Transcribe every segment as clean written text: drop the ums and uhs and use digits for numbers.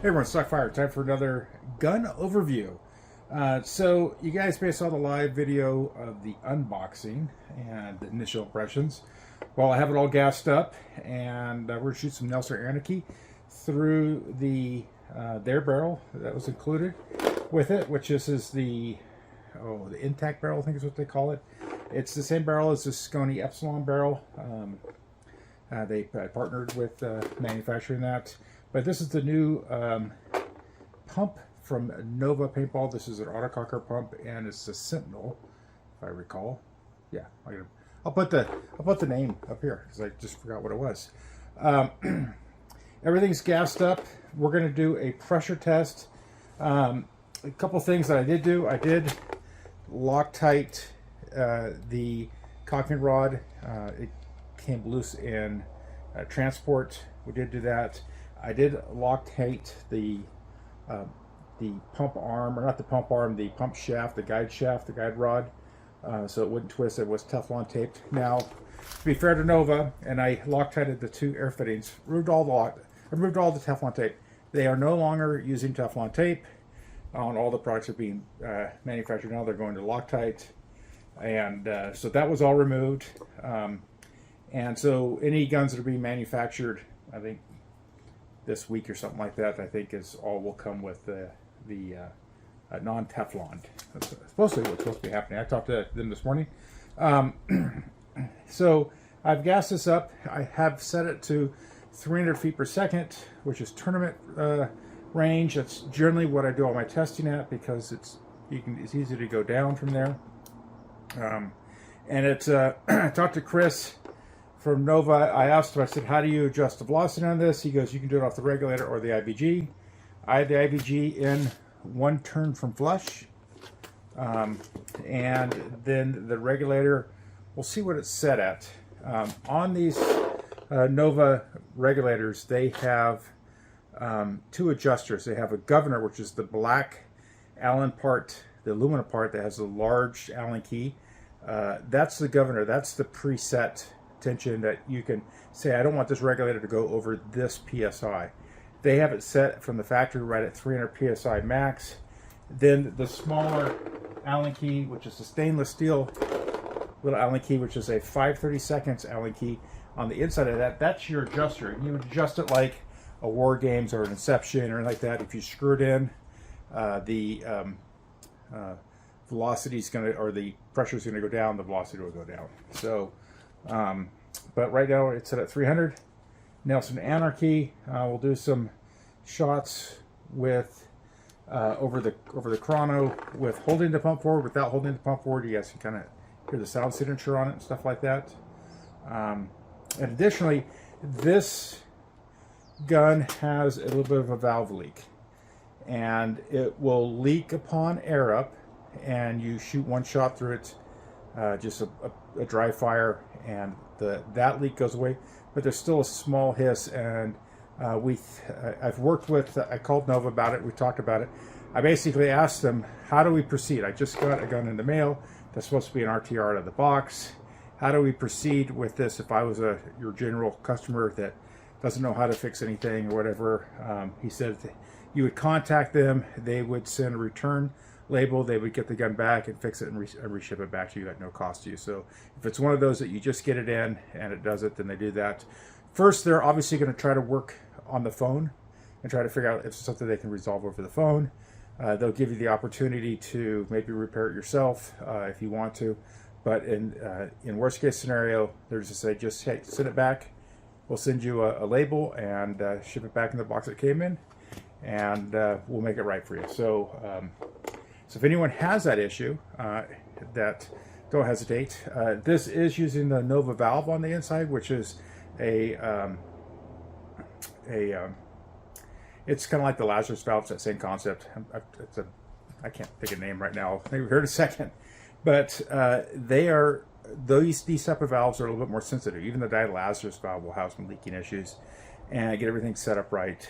Hey everyone, Docfire. Time for another gun overview. So you guys may have saw the live video of the unboxing and the initial impressions. Well, I have it all gassed up, and we're going to shoot some Nelson Anarchy through the their barrel that was included with it, which is the intact barrel, I think is what they call it. It's the same barrel as the Scone Epsilon barrel. They partnered with manufacturing that. But this is the new pump from Nova Paintball. This is an Autococker pump, and it's the Sentinel, if I recall. Yeah, I'll put the name up here because I just forgot what it was. Everything's gassed up. We're going to do a pressure test. A couple things that I did do. I did Loctite the cocking rod. It came loose in transport. We did do that. I did Loctite the pump arm, or not the pump arm, the pump shaft, the guide rod, so it wouldn't twist. It was Teflon taped. Now, to be fair to Nova, and I Loctited the two air fittings, removed all the Teflon tape. They are no longer using Teflon tape on all the products that are being manufactured now. They're going to Loctite, and so that was all removed. And so any guns that are being manufactured, I think this week or something like that, I think is all will come with the non-Teflon. That's supposedly what's supposed to be happening. I talked to them this morning. So I've gassed this up. I have set it to 300 feet per second, which is tournament range. That's generally what I do all my testing at, because it's easy to go down from there. And it's I talked to Chris from Nova. I asked him, I said, how do you adjust the velocity on this? He goes, you can do it off the regulator or the IBG. I had the IBG in one turn from flush. And then the regulator, we'll see what it's set at. On these Nova regulators, they have two adjusters. They have a governor, which is the black Allen part, the aluminum part that has a large Allen key. That's the governor. That's the preset tension that you can say, I don't want this regulator to go over this PSI. They have it set from the factory right at 300 PSI max. Then the smaller Allen key, which is a stainless steel little Allen key, which is a 5/32 Allen key, on the inside of that, that's your adjuster. And you would adjust it like a War Games or an Inception or like that. If you screw it in, the velocity is going to, or the pressure is going to go down, the velocity will go down. So but right now it's set at 300. Nelson Anarchy. We'll do some shots with over the chrono with holding the pump forward, without holding the pump forward. You guys can kind of hear the sound signature on it and stuff like that. And additionally, this gun has a little bit of a valve leak, and it will leak upon air up, and you shoot one shot through it, just a dry fire, and that leak goes away, but there's still a small hiss. And I've worked with, I called Nova about it, we talked about it. I basically asked them, how do we proceed? I just got a gun in the mail that's supposed to be an RTR out of the box. How do we proceed with this if I was your general customer that doesn't know how to fix anything or whatever? He said you would contact them, they would send a return label, they would get the gun back and fix it and reship it back to you at no cost to you. So if it's one of those that you just get it in and it does it, then they do that. First, they're obviously going to try to work on the phone and try to figure out if it's something they can resolve over the phone. They'll give you the opportunity to maybe repair it yourself if you want to. But in worst case scenario, they're just say, hey, send it back. We'll send you a label and ship it back in the box it came in, and we'll make it right for you. So if anyone has that issue, don't hesitate. This is using the Nova valve on the inside, which is it's kind of like the Lazarus valve. It's that same concept. I can't think of a name right now. Maybe here in a second. But these type of valves are a little bit more sensitive. Even the Lazarus valve will have some leaking issues, and get everything set up right.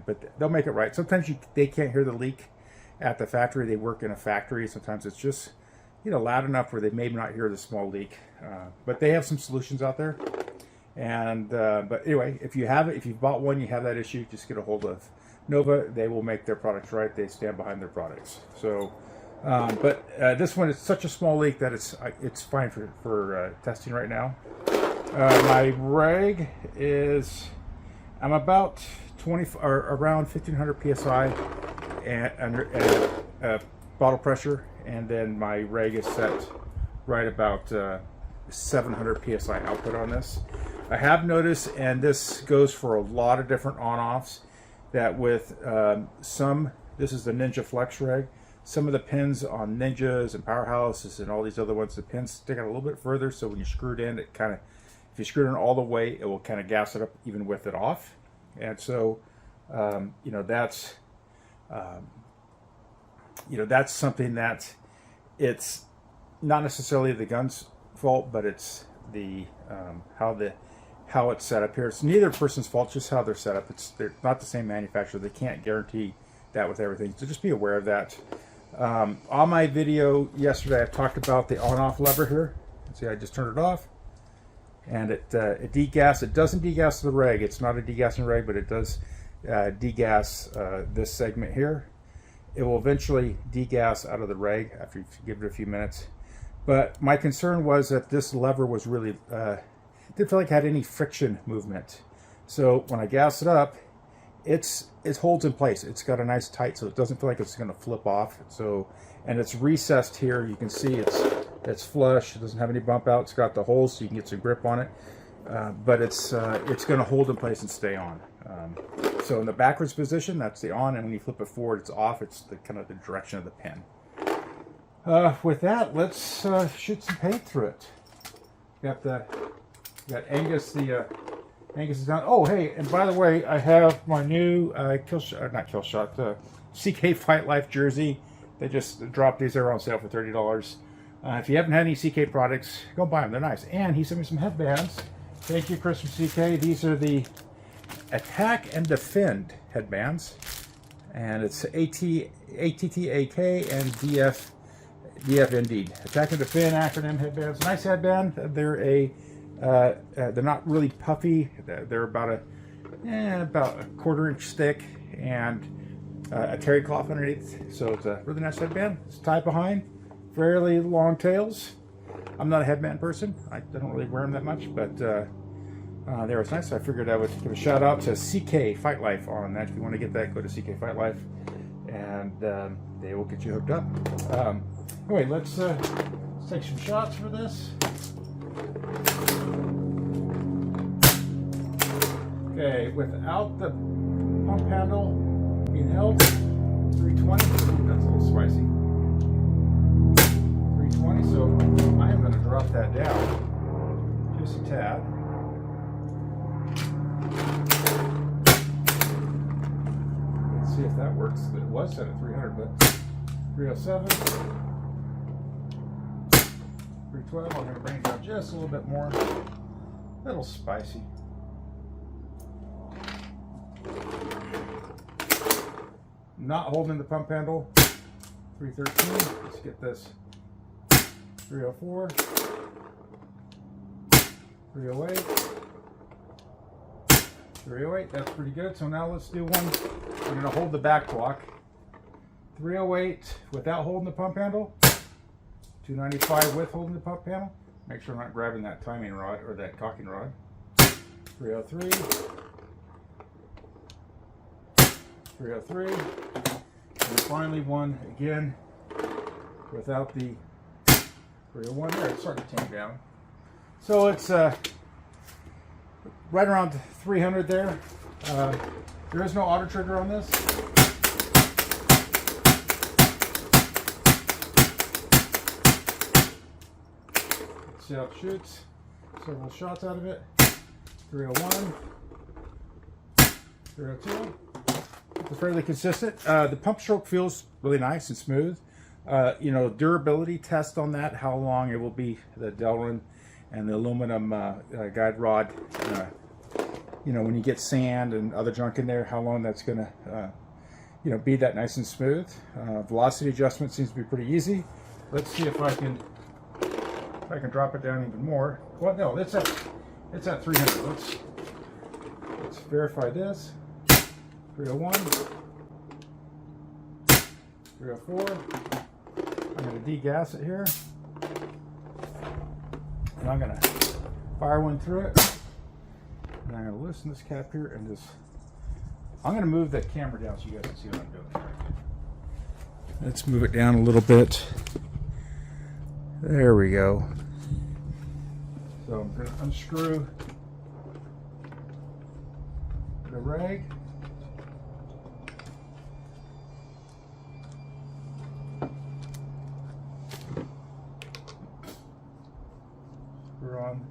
But they'll make it right. Sometimes they can't hear the leak at the factory. They work in a factory. Sometimes it's just loud enough where they may not hear the small leak. But they have some solutions out there. And but anyway, if you've bought one, you have that issue, just get a hold of Nova, they will make their products right. They stand behind their products. So, but this one is such a small leak that it's fine for testing right now. My reg is, I'm about 20 or around 1500 psi and bottle pressure, and then my reg is set right about 700 psi output on this. I have noticed, and this goes for a lot of different on-offs, that with this is the Ninja Flex reg, some of the pins on Ninjas and Powerhouses and all these other ones, the pins stick out a little bit further, so when you screw it in, it kind of, if you screw it in all the way, it will kind of gas it up even with it off. And so, you know, that's something that it's not necessarily the gun's fault, but it's the how it's set up here. It's neither person's fault, just how they're set up. They're not the same manufacturer. They can't guarantee that with everything. So just be aware of that. On my video yesterday, I talked about the on-off lever here. See, I just turned it off, and it degas. It doesn't degas the reg. It's not a degassing reg, but it does degas this segment here. It will eventually degas out of the reg after you give it a few minutes. But my concern was that this lever was really didn't feel like it had any friction movement. So when I gas it up, it holds in place. It's got a nice tight, so it doesn't feel like it's going to flip off. So, and it's recessed here. You can see it's flush. It doesn't have any bump out. It's got the holes so you can get some grip on it. But it's going to hold in place and stay on. So in the backwards position, that's the on, and when you flip it forward, it's off. It's the kind of the direction of the pin. With that, let's shoot some paint through it. Got Angus. Angus is down. Oh, hey, and by the way, I have my new CK Fight Life jersey. They just dropped these. They're on sale for $30. If you haven't had any CK products, go buy them. They're nice. And he sent me some headbands. Thank you, Chris from CK. These are the Attack and Defend headbands. And it's ATTAK and DF indeed. Attack and Defend acronym headbands. Nice headband. They're not really puffy. They're about a quarter-inch thick and a terry cloth underneath. So it's a really nice headband. It's tied behind. Fairly long tails. I'm not a headband person. I don't really wear them that much, but they were nice. So I figured I would give a shout out to CK Fight Life on that. If you want to get that, go to CK Fight Life, and they will get you hooked up. Anyway, let's take some shots for this. Okay, without the pump handle being held, 320. That's a little spicy. 320. So I am going to drop that down just a tad. Let's see if that works. It was set at 300, but 307. 312. I'm going to bring it down just a little bit more. A little spicy. Not holding the pump handle. 313. Let's get this. 304. 308. 308. That's pretty good. So now let's do one. I'm going to hold the back block. 308 without holding the pump handle. 295 with holding the pump handle. Make sure I'm not grabbing that timing rod or that cocking rod. 303. 303. And finally one again without the 301 there. It's starting to tame down. So it's right around 300 there. There is no auto trigger on this. Let's see how it shoots. Several shots out of it. 301. 302. It's fairly consistent. The pump stroke feels really nice and smooth. You know, durability test on that, how long it will be, the Delrin and the aluminum guide rod. You know, when you get sand and other junk in there, how long that's going to, you know, be that nice and smooth. Velocity adjustment seems to be pretty easy. Let's see if I can drop it down even more. Well, no, it's at 300. Let's verify this. 301, 304. I'm going to degas it here. And I'm going to fire one through it. And I'm going to loosen this cap here and just, I'm going to move that camera down so you guys can see what I'm doing. Let's move it down a little bit. There we go. So I'm going to unscrew the rag. Screw on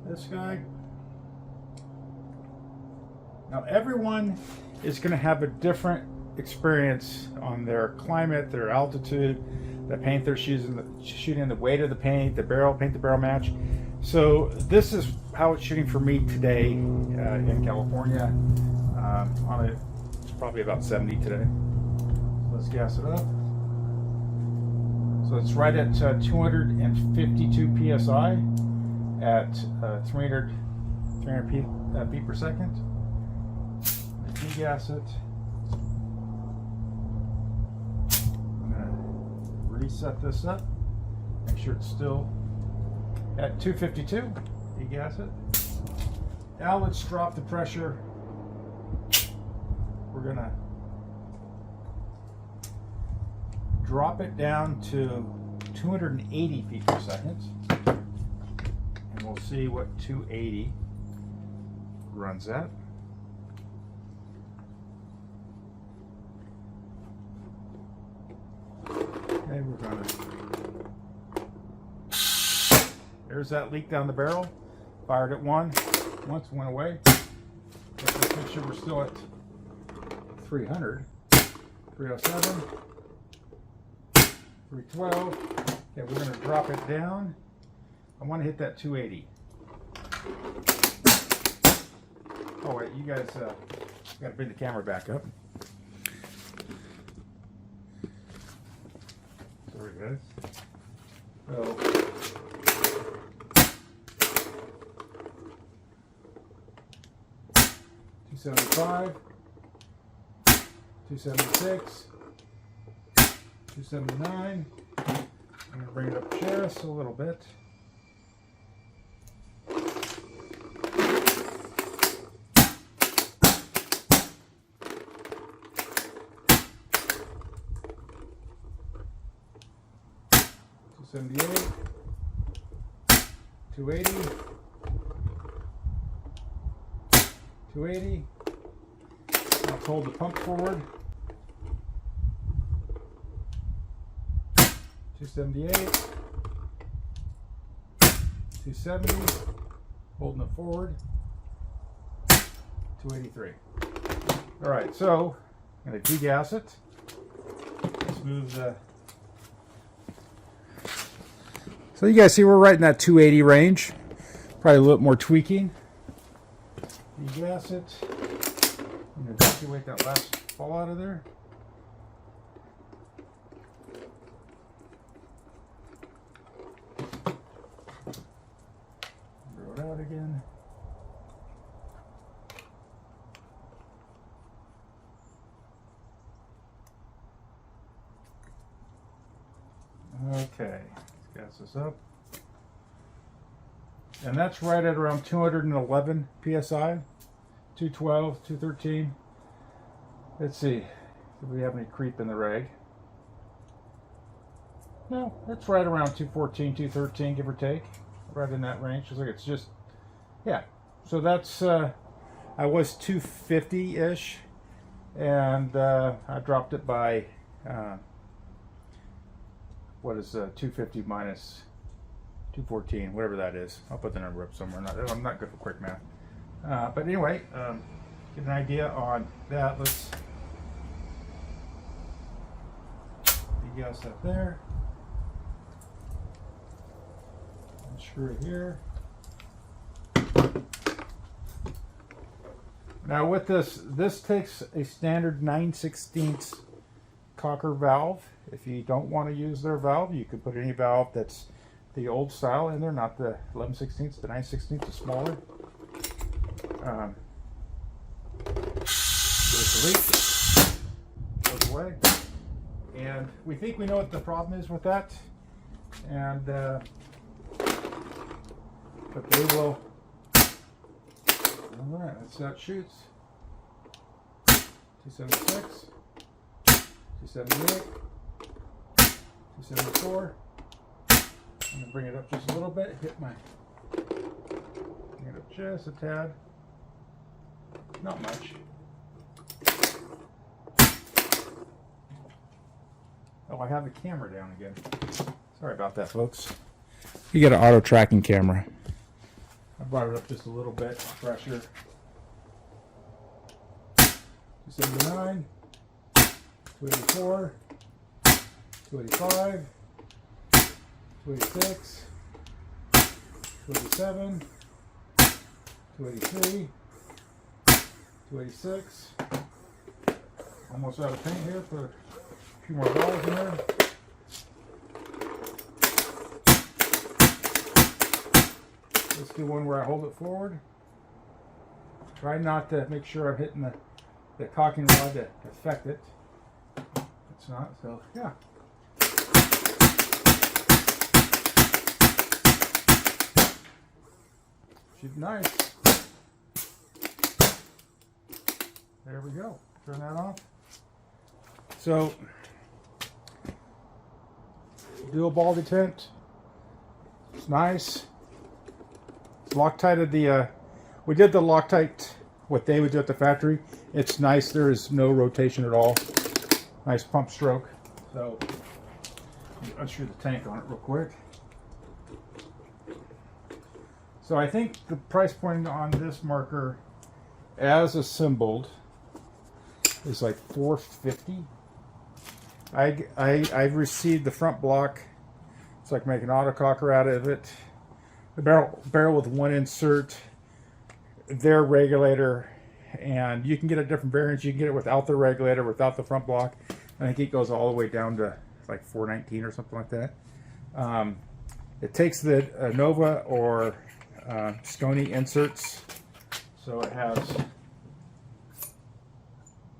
this guy. Now everyone is going to have a different experience on their climate, their altitude, the paint they're shooting, the weight of the paint, the barrel, paint the barrel match. So this is how it's shooting for me today in California. It's probably about 70 today. Let's gas it up. So it's right at 252 psi at 300 feet per second. Degas it. I'm going to reset this up. Make sure it's still at 252. Degas it. Now let's drop the pressure. We're going to drop it down to 280 feet per second. And we'll see what 280 runs at. Okay, we're gonna, there's that leak down the barrel. Fired it once, went away. Let's make sure we're still at 300, 307, 312. Okay, we're gonna drop it down. I want to hit that 280. Oh wait, you guys gotta bring the camera back up. Sorry guys. So 275, 276, 279. I'm gonna bring it up just a little bit. $78, 280, 280. Now hold the pump forward. 278, 270, holding it forward. 283. All right, so I'm going to degas it. Let's move the. So you guys see we're right in that 280 range. Probably a little bit more tweaking. Degas it. I'm going to evacuate that last fall out of there. Throw it out again. Okay. Gas this up. And that's right at around 211 psi, 212, 213. Let's see if we have any creep in the rag. No, it's right around 214, 213, give or take. Right in that range. Looks like it's just, yeah. So that's, I was 250-ish, and I dropped it by, what is 250 minus 214, whatever that is. I'll put the number up somewhere. I'm not good for quick math. But anyway, get an idea on that. Let's degas that there. Unscrew it here. Now with this takes a standard 9/16 cocker valve. If you don't want to use their valve, you could put any valve that's the old style in there, not the 11/16, the 9/16 is smaller. Give it delete, goes away. And we think we know what the problem is with that. And but they will. All right, that's how it shoots. 276, 278, 274. I'm gonna bring it up just a little bit. Bring it up just a tad. Not much. Oh, I have the camera down again. Sorry about that, folks. You get an auto tracking camera. I brought it up just a little bit. Pressure. 279, 284, 285, 286, 287, 283, 286. Almost out of paint here for a few more balls in there. Let's do one where I hold it forward. Try not to make sure I'm hitting the cocking rod to affect it. It's not, so yeah. Shoot nice. There we go. Turn that off. So, dual ball detent. It's nice. It's Loctited the, we did the Loctite, what they would do at the factory. It's nice. There is no rotation at all. Nice pump stroke. So, let me unscrew the tank on it real quick. So I think the price point on this marker, as assembled, is like $450. I've received the front block, so I can make an autococker out of it. The barrel with one insert, their regulator, and you can get a different variants. You can get it without the regulator, without the front block. I think it goes all the way down to like $419 or something like that. It takes the Nova or Stony inserts, so it has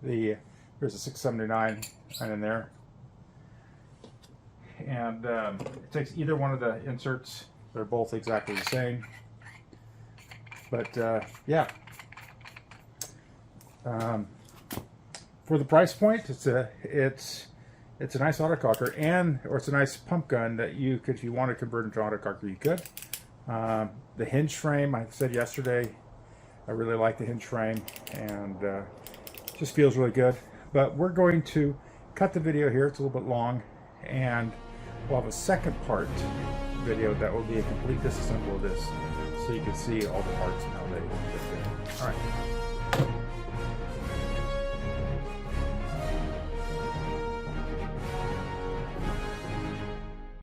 there's a 679 right in there, and it takes either one of the inserts. They're both exactly the same, but yeah, for the price point, it's a nice autococker, or it's a nice pump gun that you could, if you want to convert into autococker, you could. The hinge frame, I said yesterday, I really like the hinge frame, and just feels really good. But we're going to cut the video here. It's a little bit long, and we'll have a second part video that will be a complete disassemble of this, so you can see all the parts and how they fit there. All right.